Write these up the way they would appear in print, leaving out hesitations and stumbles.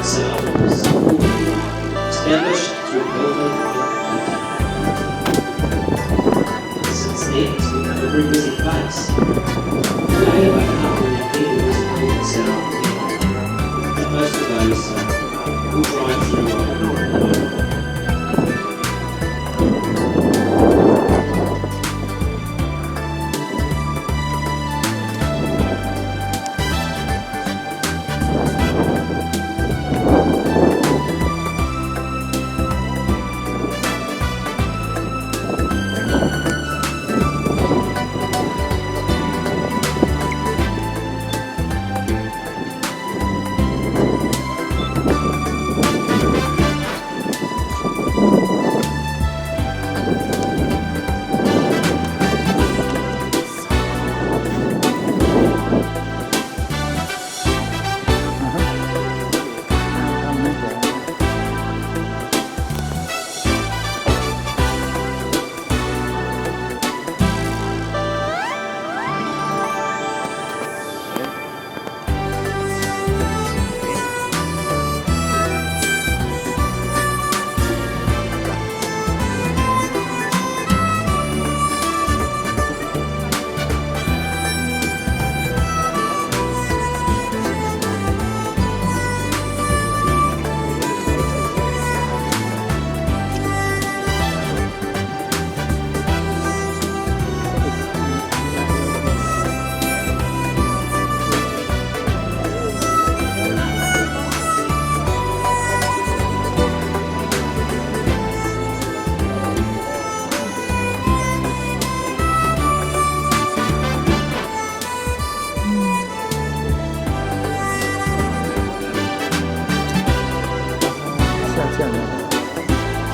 itself was established through COVID-19. Since then, it's become a very busy place. Today, about 500 people visit Auckland Centre and most of those will drive through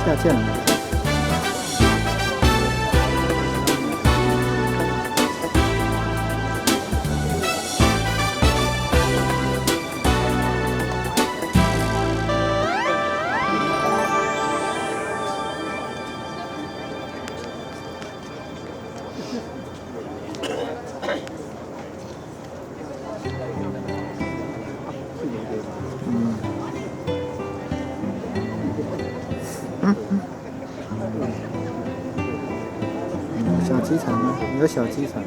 下降了。小机场吗？有小机场。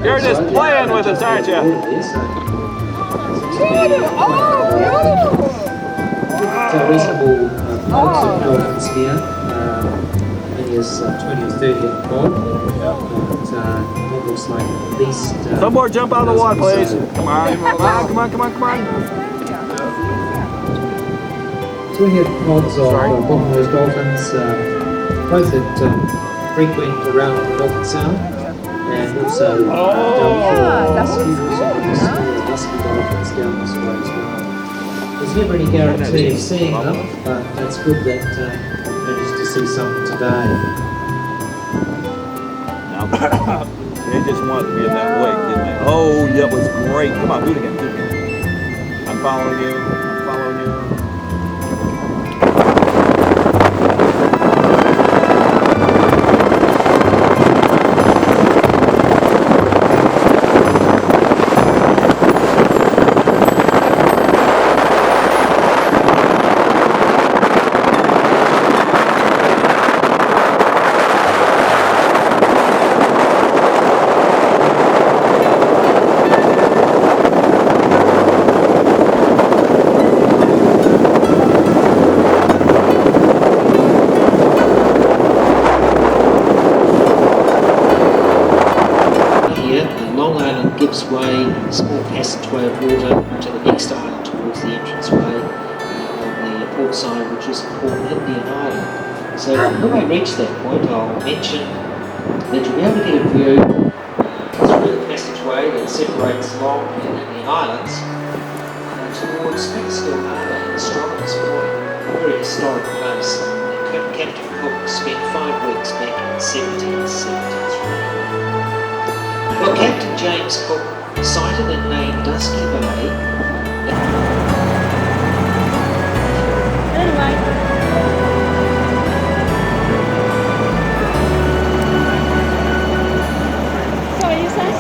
You're just playing with us, aren't you? to be so reasonable flocks of dolphins here. Maybe as 20 or 30 at the pond. It looks like at least. Some more jump out of the water, please. Come on, come on. So we have pods of bottlenose dolphins, both that frequent around the Dolphin Sound, and also husky dolphins down this way as well. There's never any guarantee of seeing them, but it's good that managed to see some today. They just wanted to be in that wake, didn't they? Oh, that was great. Come on, do it again. I'm following you. Gibbsway, small passageway of water to the next island towards the entranceway on the port side, which is Port Indian Island. So when we reach that point, I'll mention that you'll be able to get a view through the passageway that separates Long and Indian Islands towards Maxwell Harbour in Strong's Point, a very historic place. Captain Cook spent 5 weeks back in 1773. Well, Captain James Cook sighted and named Dusky Bay. Sorry, you said?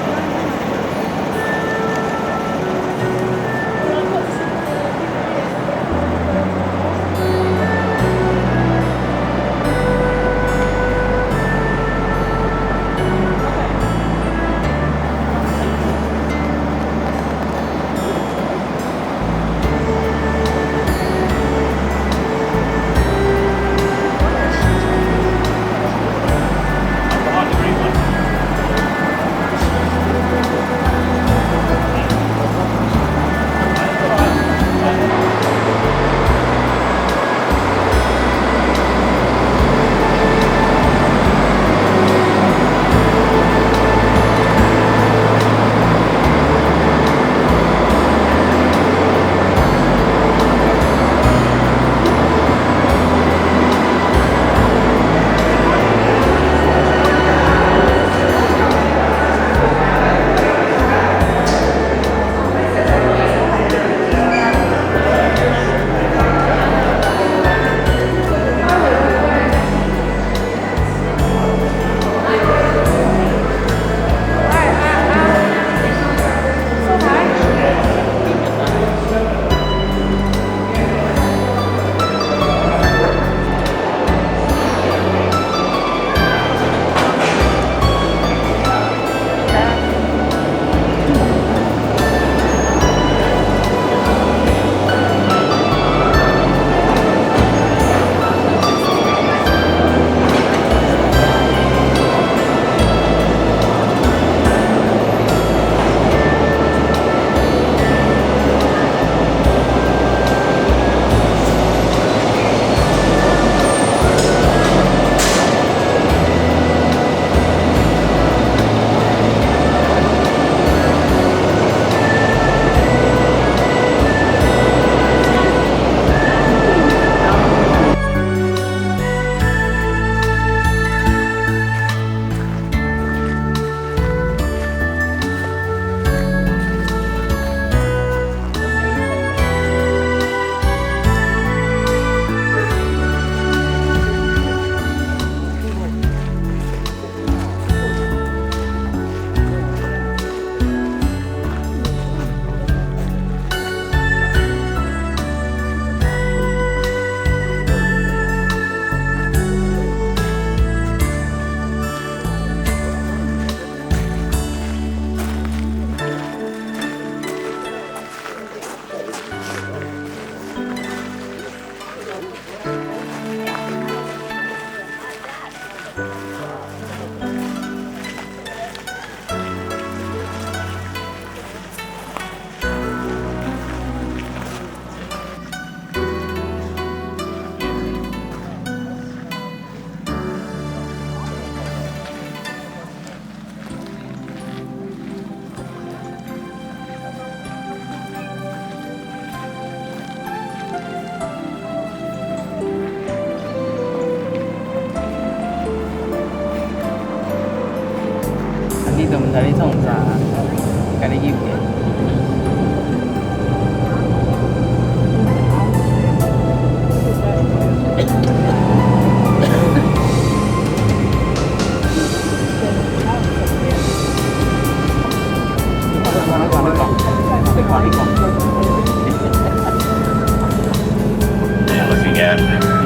Now looking out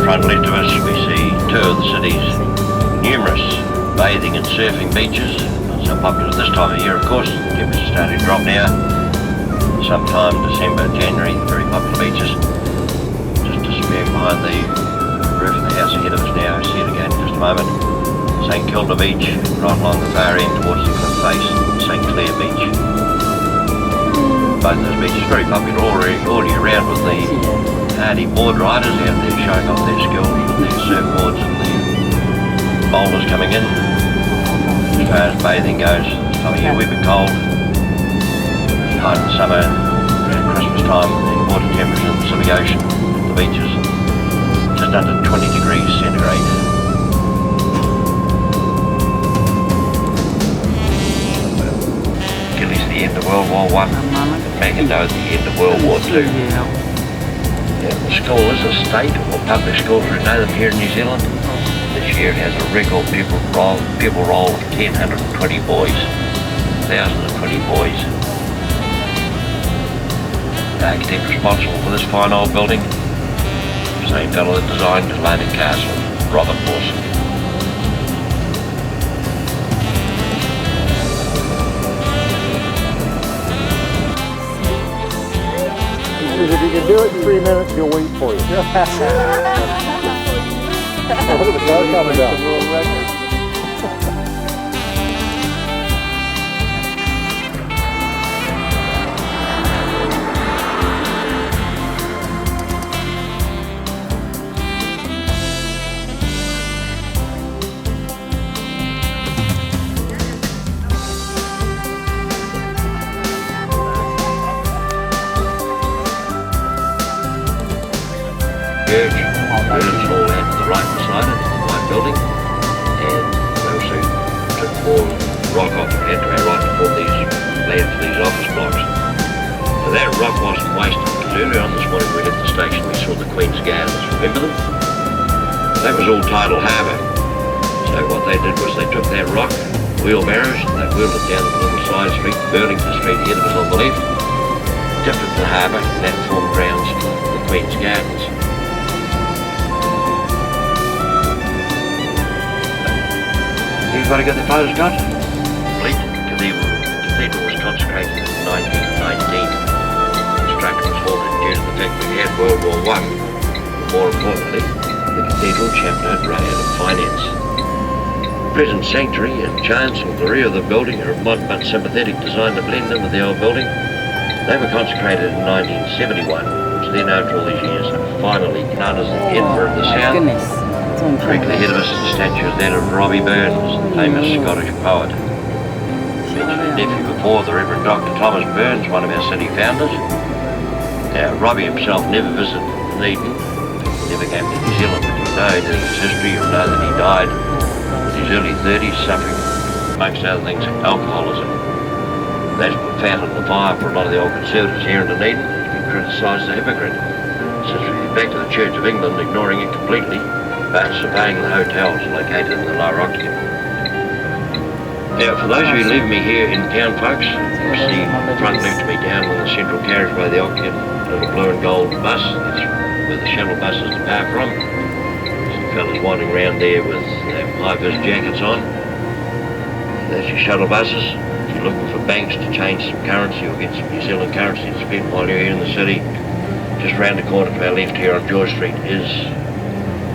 front left of us, we see two of the city's numerous bathing and surfing beaches. Not so popular this time of year, of course. Temperatures starting to drop now. Sometime December, January, very popular beaches. Just disappearing behind the roof of the house ahead of us now. See it again in just a moment. St Kilda Beach, right along the far end towards the cliff face, St Clair Beach. Both those beaches very popular all year round with the hardy board riders out there showing off their skills with their surfboards and the boulders coming in. As far as bathing goes, this time of year we've been cold. Height in summer, around Christmas time, the water temperature in the Pacific Ocean, the beaches, just under 20 degrees centigrade. Gilly's the end of World War I, Mackinac the end of World War II. Yeah, the school is a state or public school, as we know them here in New Zealand. This year it has a record pupil roll of 1,020 boys. 1,020 boys. The architect responsible for this fine old building, same fellow that designed Atlantic Castle, Robert Lawson. If you can do it in 3 minutes, he'll wait for you. Look at the car coming down. Church, Burns Hall out to the right beside it, the white building, and they also took more rock off the entryway right to form these land for these office blocks. So that rock wasn't wasted, because earlier on this morning we hit the station, we saw the Queen's Gardens, remember them? That was all tidal harbour. So what they did was they took that rock, wheelbarrows, and they wheeled it down the little side street, Burlington Street ahead of us on the left, dipped it to the harbour, and that formed grounds for the Queen's Gardens. Everybody got their photos done? Fleet Cathedral was consecrated in 1919. Construction was halted due to the fact we had World War I. More importantly, the cathedral chaperoned ran out of finance. The present sanctuary and chancel at the rear of the building are of modern but sympathetic design to blend in with the old building. They were consecrated in 1971, which then after all these years finally known as the Edinburgh of the South. Directly ahead of us is a statue of that of Robbie Burns, the famous Scottish poet. Mentioned his nephew before, the Reverend Dr. Thomas Burns, one of our city founders. Now, Robbie himself never visited Dunedin, never came to New Zealand, but you know anything of his history, you'll know that he died in his early 30s, suffering, amongst other things, alcoholism. That's what founded the fire for a lot of the old Conservatives here in Dunedin. He's been criticised as a hypocrite. Since we went back to the Church of England, ignoring it completely, but surveying the hotels located in the lower Octagon. Now, for those of you leaving me here in town, folks, you see front left of me down on the central carriageway of the Octagon, a little blue and gold bus. That's where the shuttle buses depart from. Some fellas wandering around there with high-vis jackets on. That's your shuttle buses. If you're looking for banks to change some currency or get some New Zealand currency to spend while you're here in the city, just round the corner to our left here on George Street is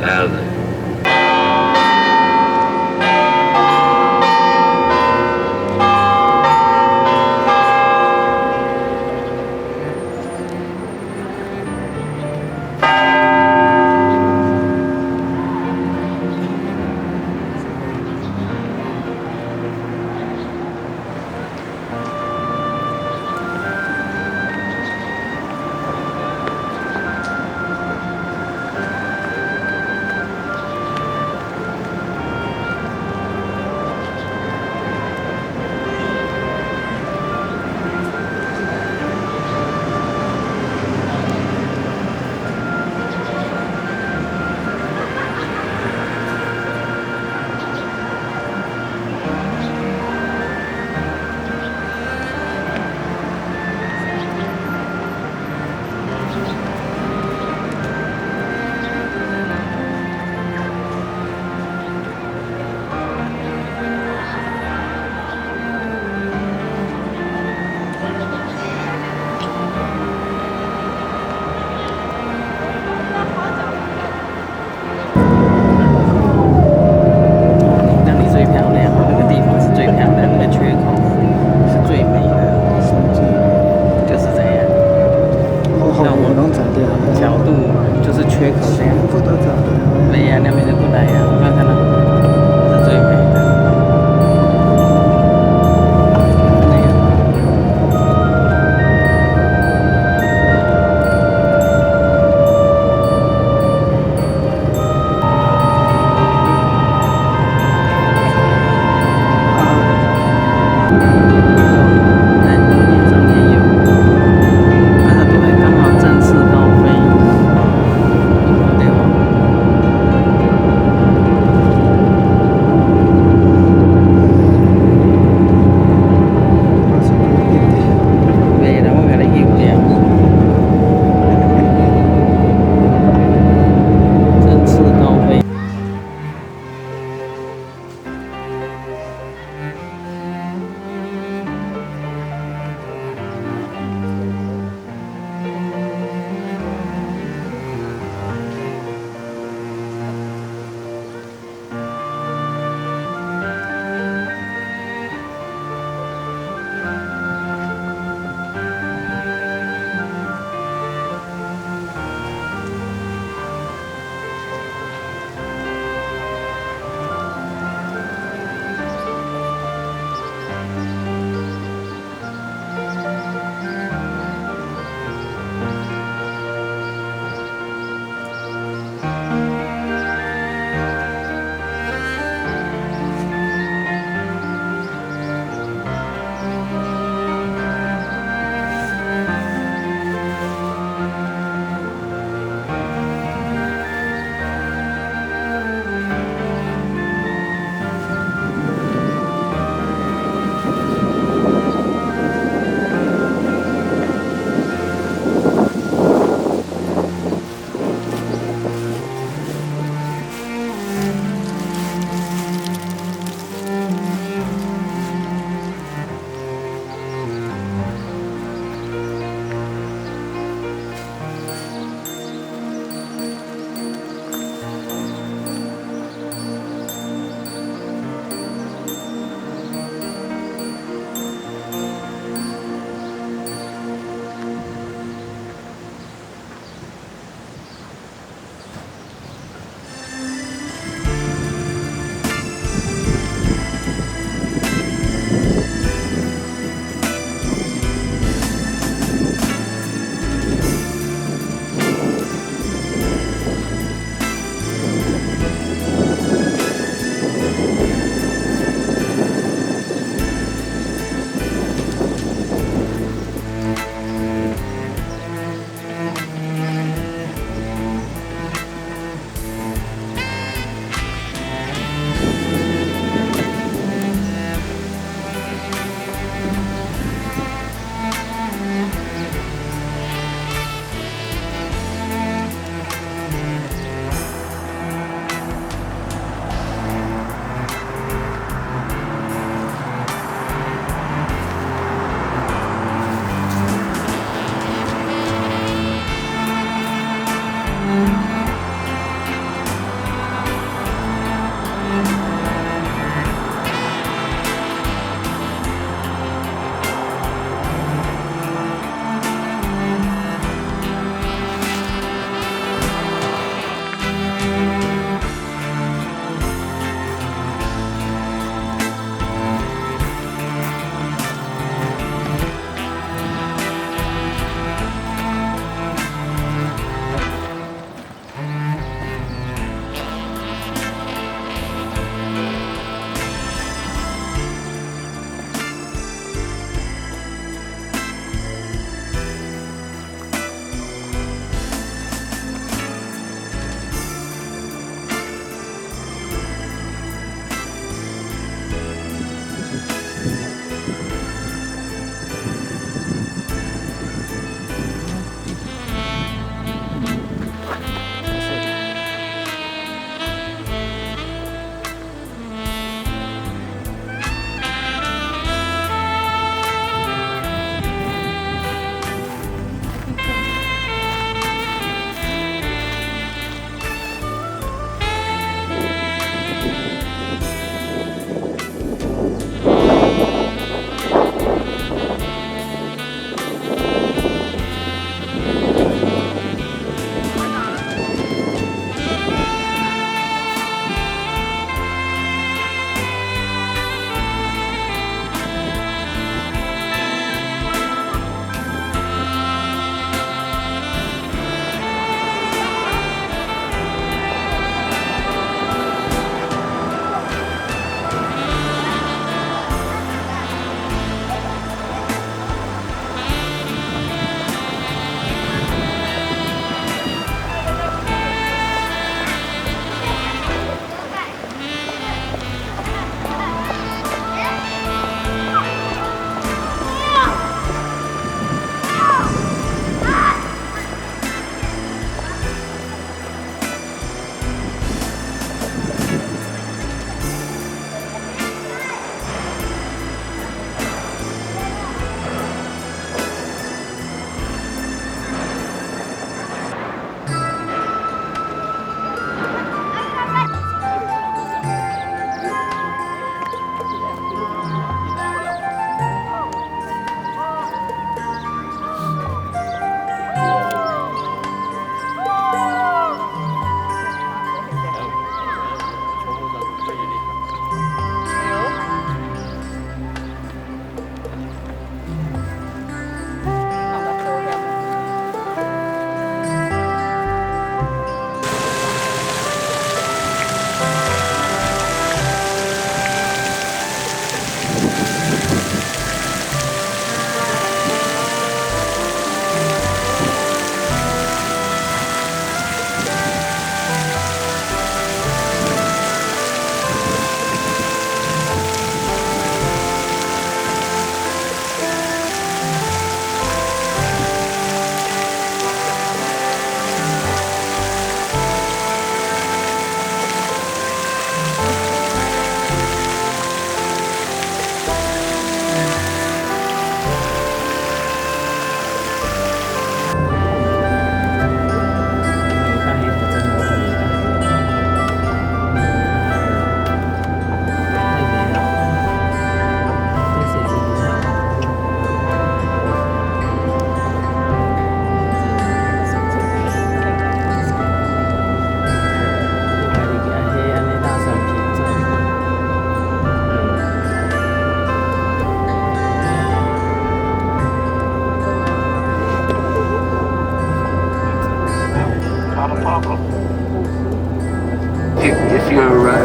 the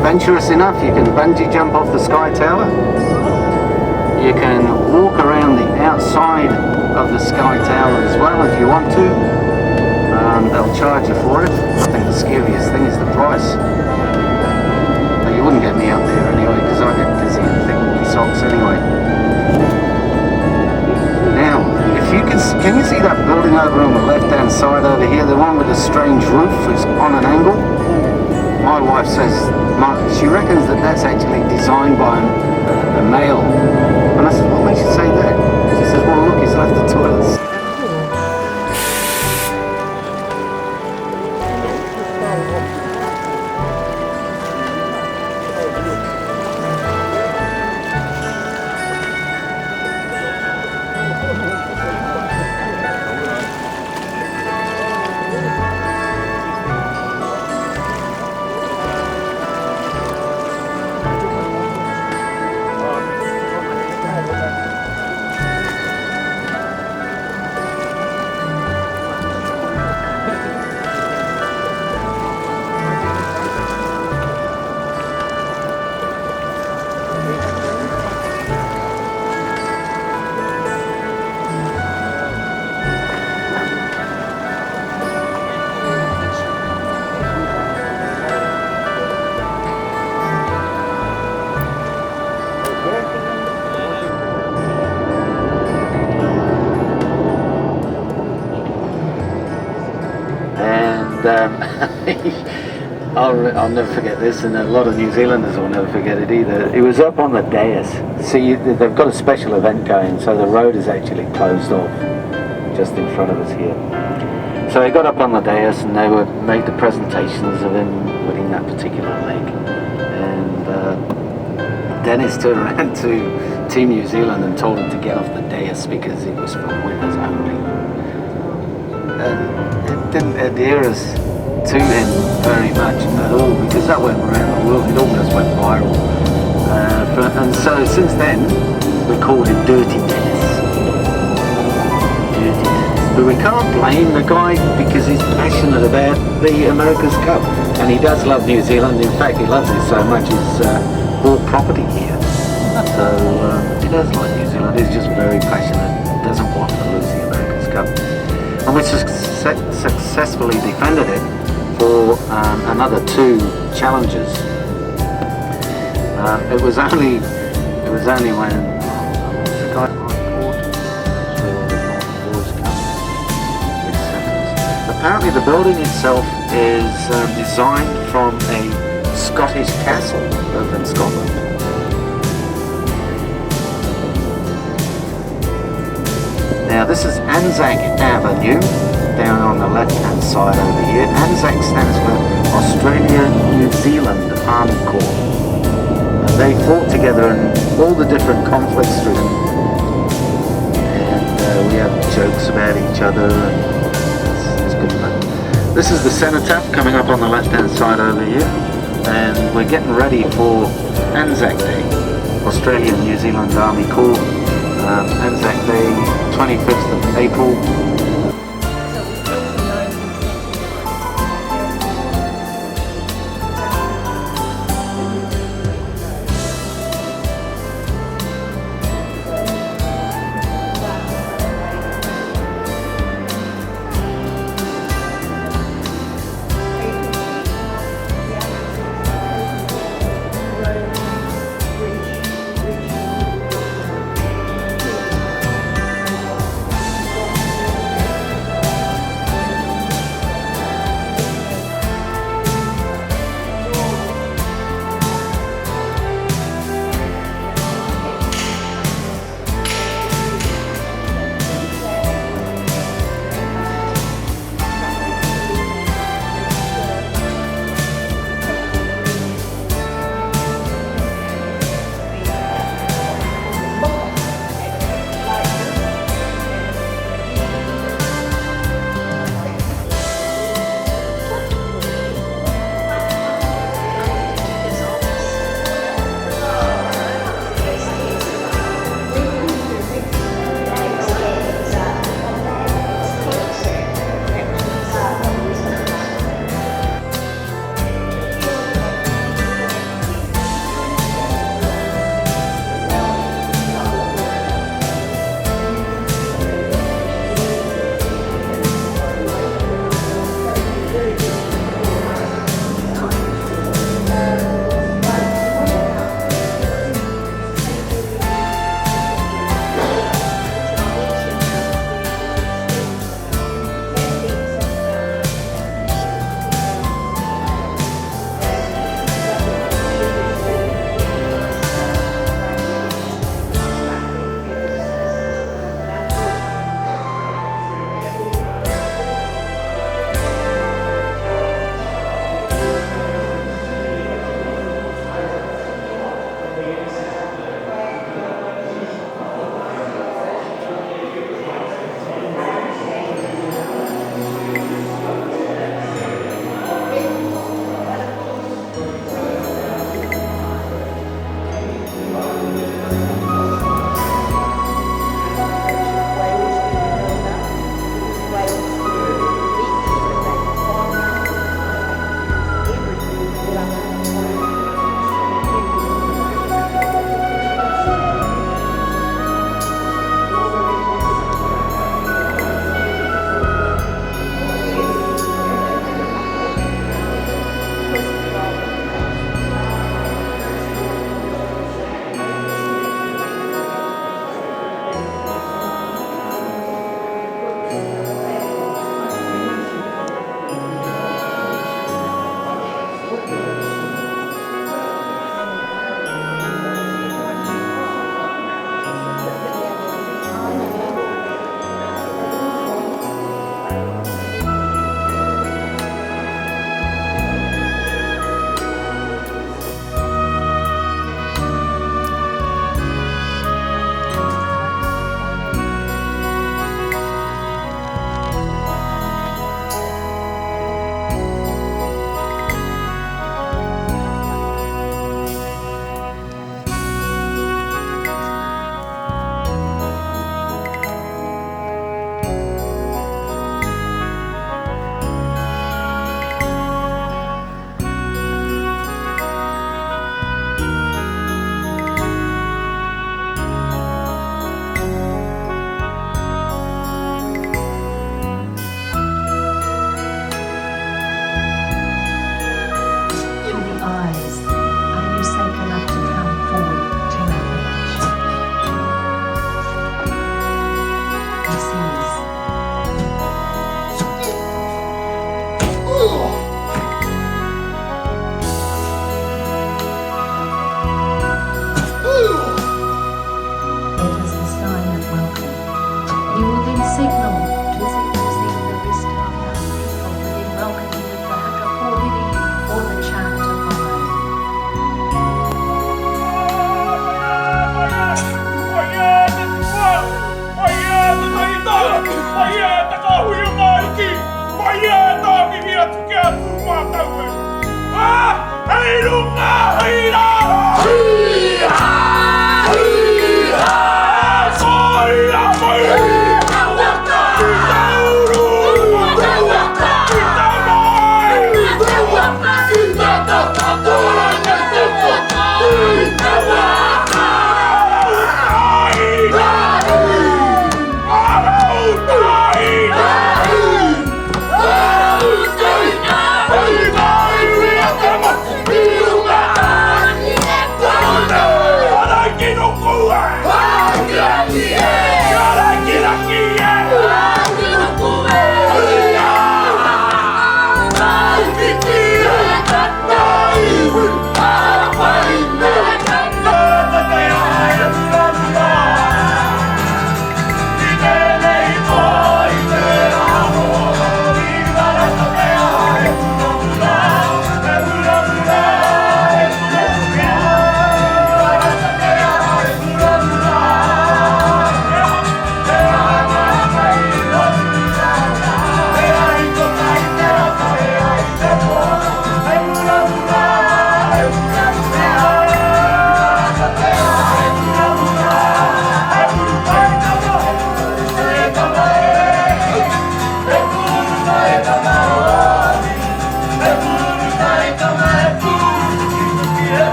adventurous enough, you can bungee jump off the Sky Tower. You can walk around the outside of the Sky Tower as well if you want to. They'll charge you for it. I think the scariest thing is the price. But you wouldn't get me up there anyway, because I get dizzy and thick with my socks anyway. Now, if you can you see that building over on the left-hand side over here, the one with the strange roof is on an angle? My wife says, she reckons that that's actually designed by a male. And I said, what makes you say that? She says, well, look, he's left the toilets. I'll never forget this, and a lot of New Zealanders will never forget it either. It was up on the dais. See, they've got a special event going, so the road is actually closed off just in front of us here. So they got up on the dais and they made the presentations of him winning that particular leg. And Dennis turned around to Team New Zealand and told him to get off the dais because it was for winners only. And it didn't adhere us to him very much at all, because that went around the world, it almost went viral. And so since then, we called him Dirty Dennis. Dirty Dennis. But we can't blame the guy because he's passionate about the America's Cup. And he does love New Zealand. In fact, he loves it so much he's bought property here. So he does like New Zealand. He's just very passionate. Doesn't want to lose the America's Cup. And we successfully defended it for another 2 challenges. It was only when apparently the building itself is designed from a Scottish castle over in Scotland. Now this is Anzac Avenue, down on the left-hand side over here. Anzac stands for Australia-New Zealand Army Corps. And they fought together in all the different conflicts through them. And we have jokes about each other, and it's good fun. This is the cenotaph coming up on the left-hand side over here. And we're getting ready for Anzac Day, Australia-New Zealand Army Corps. Anzac Day, 25th of April.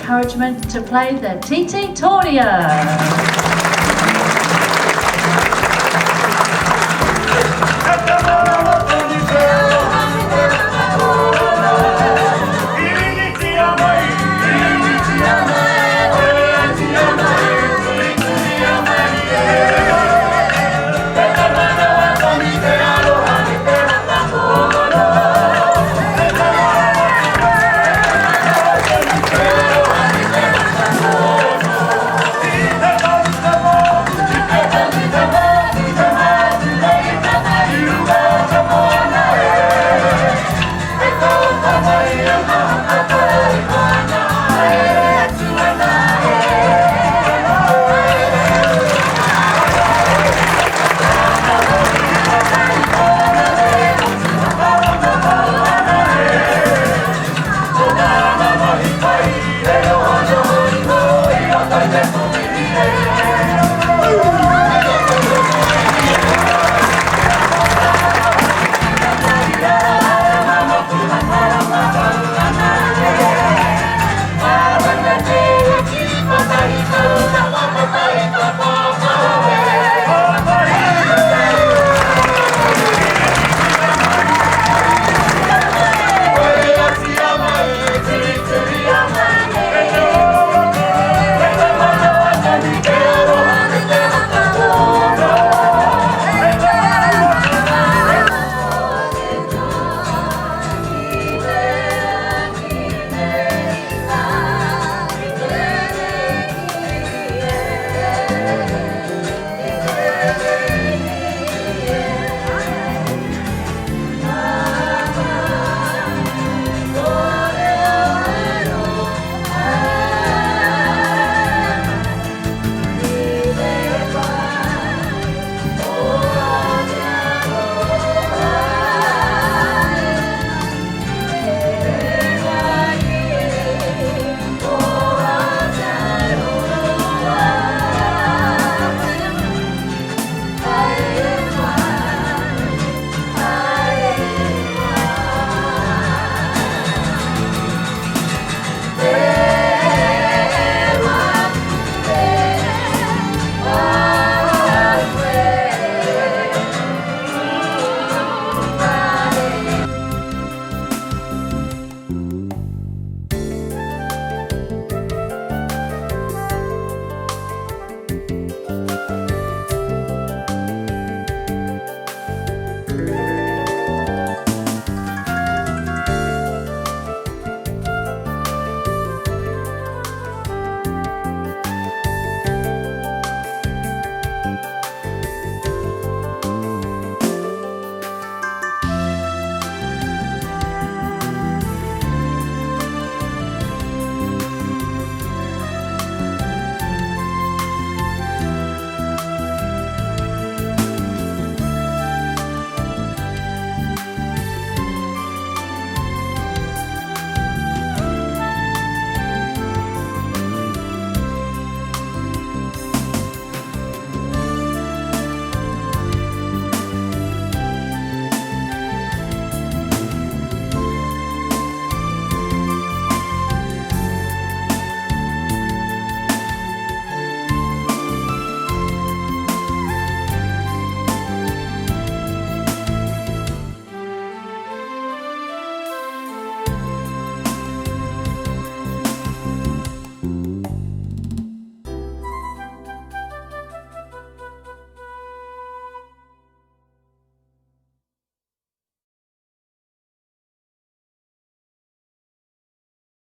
encouragement to play the TT Tornia.